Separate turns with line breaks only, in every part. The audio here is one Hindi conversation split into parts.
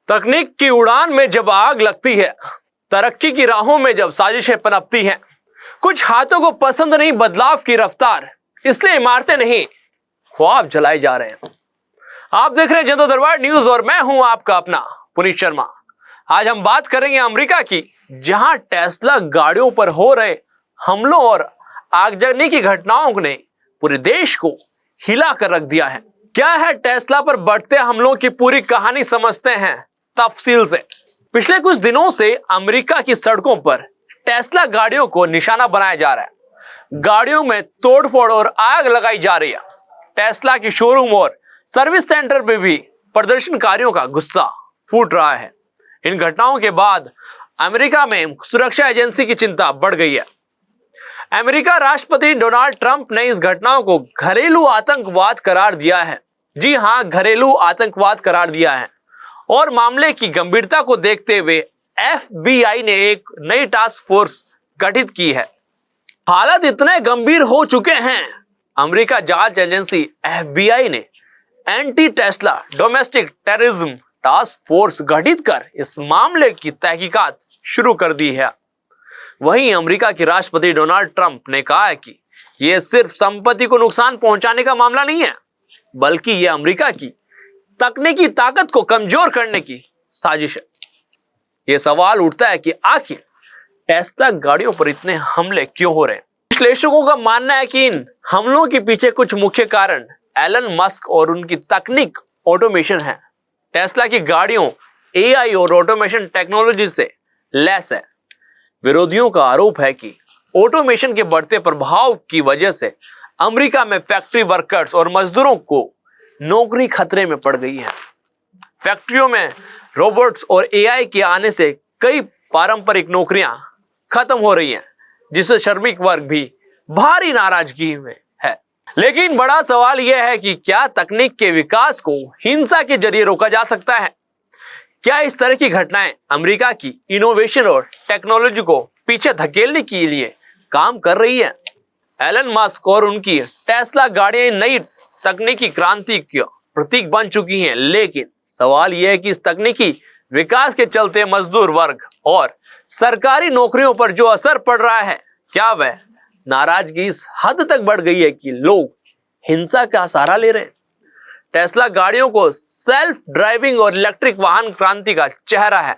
तकनीक की उड़ान में जब आग लगती है, तरक्की की राहों में जब साजिशें पनपती हैं, कुछ हाथों को पसंद नहीं बदलाव की रफ्तार, इसलिए इमारतें नहीं ख्वाब जलाए जा रहे हैं। आप देख रहे हैं जनता दरबार न्यूज और मैं हूं आपका अपना पुनीत शर्मा। आज हम बात करेंगे अमेरिका की, जहां टेस्ला गाड़ियों पर हो रहे हमलों और आगजनी की घटनाओं ने पूरे देश को हिला कर रख दिया है। क्या है टेस्ला पर बढ़ते हमलों की पूरी कहानी, समझते हैं तफसील से। पिछले कुछ दिनों से अमेरिका की सड़कों पर टेस्ला गाड़ियों को निशाना बनाया जा रहा है। गाड़ियों में तोड़फोड़ और आग लगाई जा रही है। टेस्ला की शोरूम और सर्विस सेंटर में भी प्रदर्शनकारियों का गुस्सा फूट रहा है। इन घटनाओं के बाद अमेरिका में सुरक्षा एजेंसी की चिंता बढ़ गई है। अमेरिका राष्ट्रपति डोनाल्ड ट्रंप ने इस घटनाओं को घरेलू आतंकवाद करार दिया है। जी हां, घरेलू आतंकवाद करार दिया है। और मामले की गंभीरता को देखते हुए FBI ने एक नई टास्क फोर्स गठित की है। हालात इतने गंभीर हो चुके हैं, अमेरिका जांच एजेंसी FBI ने anti Tesla domestic terrorism task force गठित कर इस मामले की तहकीकात शुरू कर दी है। वहीं अमेरिका के राष्ट्रपति डोनाल्ड ट्रंप ने कहा है कि यह सिर्फ संपत्ति को नुकसान पहुंचाने का मामला नहीं है, बल्कि यह अमेरिका की तकनीकी ताकत को कमजोर करने की साजिश है। यह सवाल उठता है कि आखिर टेस्ला गाड़ियों पर इतने हमले क्यों हो रहे हैं। विश्लेषकों का मानना है कि इन हमलों के पीछे कुछ मुख्य कारण एलन मस्क और उनकी तकनीक ऑटोमेशन है। टेस्ला की गाड़ियों AI और ऑटोमेशन टेक्नोलॉजी से लैस है। विरोधियों का आरोप है कि ऑटोमेशन के बढ़ते प्रभाव की वजह से अमेरिका में फैक्ट्री वर्कर्स और मजदूरों को नौकरी खतरे में पड़ गई है। फैक्ट्रियों में रोबोट्स और AI के आने से कई पारंपरिक नौकरियां खत्म हो रही हैं, जिससे श्रमिक वर्ग भी भारी नाराजगी में है। लेकिन बड़ा सवाल यह है कि क्या तकनीक के विकास को हिंसा के जरिए रोका जा सकता है? क्या इस तरह की घटनाएं अमेरिका की इनोवेशन और टेक्नोलॉजी को पीछे धकेलने के लिए काम कर रही है? एलन मस्क और उनकी टेस्ला गाड़ियां नई तकनीकी क्रांति का प्रतीक बन चुकी हैं, लेकिन सवाल यह है कि इस तकनीकी विकास के चलते मजदूर वर्ग और सरकारी नौकरियों पर जो असर पड़ रहा है, क्या वह नाराजगी इस हद तक बढ़ गई है कि लोग हिंसा का सहारा ले रहे हैं? टेस्ला गाड़ियों को सेल्फ ड्राइविंग और इलेक्ट्रिक वाहन क्रांति का चेहरा है,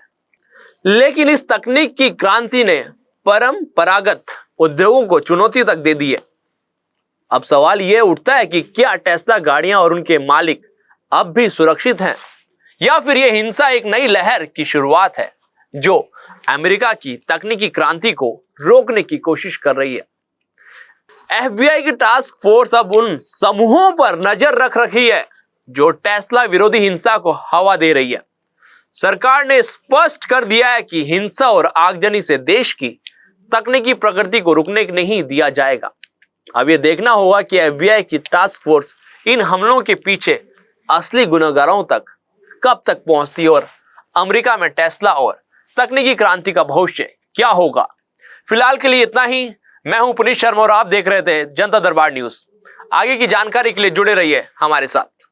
लेकिन इस तकनीक की क्रांति ने परंपरागत उद्योगों को चुनौती तक दे दी है। अब सवाल यह उठता है कि क्या टेस्ला गाड़ियां और उनके मालिक अब भी सुरक्षित हैं, या फिर यह हिंसा एक नई लहर की शुरुआत है जो अमेरिका की तकनीकी क्रांति को रोकने की कोशिश कर रही है। FBI की टास्क फोर्स अब उन समूहों पर नजर रख रही है जो टेस्ला विरोधी हिंसा को हवा दे रही है। सरकार ने स्पष्ट कर दिया है कि हिंसा और आगजनी से देश की तकनीकी प्रगति को रुकने नहीं दिया जाएगा। अब यह देखना होगा कि FBI की टास्क फोर्स इन हमलों के पीछे असली गुनहगारों तक कब तक पहुंचती है और अमेरिका में टेस्ला और तकनीकी क्रांति का भविष्य क्या होगा। फिलहाल के लिए इतना ही। मैं हूं पुनीत शर्मा और आप देख रहे थे जनता दरबार न्यूज। आगे की जानकारी के लिए जुड़े रहिए हमारे साथ।